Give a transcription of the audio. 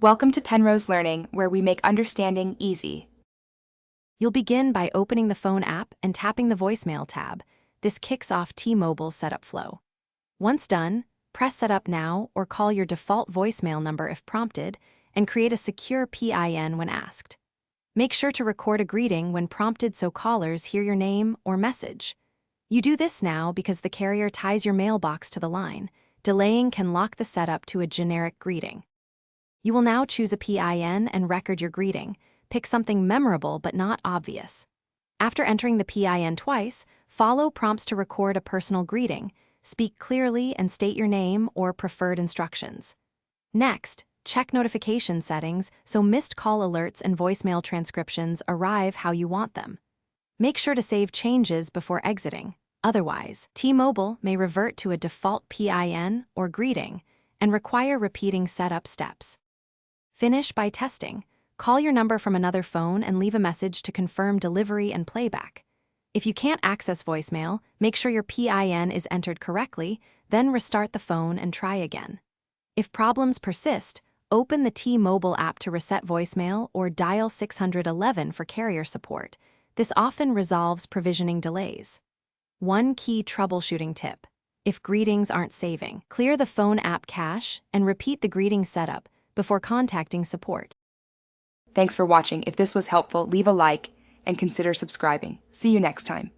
Welcome to Penrose Learning, where we make understanding easy. You'll begin by opening the phone app and tapping the voicemail tab. This kicks off T-Mobile's setup flow. Once done, press Setup Now or call your default voicemail number if prompted, and create a secure PIN when asked. Make sure to record a greeting when prompted so callers hear your name or message. You do this now because the carrier ties your mailbox to the line. Delaying can lock the setup to a generic greeting. You will now choose a PIN and record your greeting. Pick something memorable but not obvious. After entering the PIN twice, follow prompts to record a personal greeting. Speak clearly and state your name or preferred instructions. Next, check notification settings so missed call alerts and voicemail transcriptions arrive how you want them. Make sure to save changes before exiting. Otherwise, T-Mobile may revert to a default PIN or greeting and require repeating setup steps. Finish by testing. Call your number from another phone and leave a message to confirm delivery and playback. If you can't access voicemail, make sure your PIN is entered correctly, then restart the phone and try again. If problems persist, open the T-Mobile app to reset voicemail or dial 611 for carrier support. This often resolves provisioning delays. One key troubleshooting tip. If greetings aren't saving, clear the phone app cache and repeat the greeting setup before contacting support. Thanks for watching. If this was helpful, leave a like and consider subscribing. See you next time.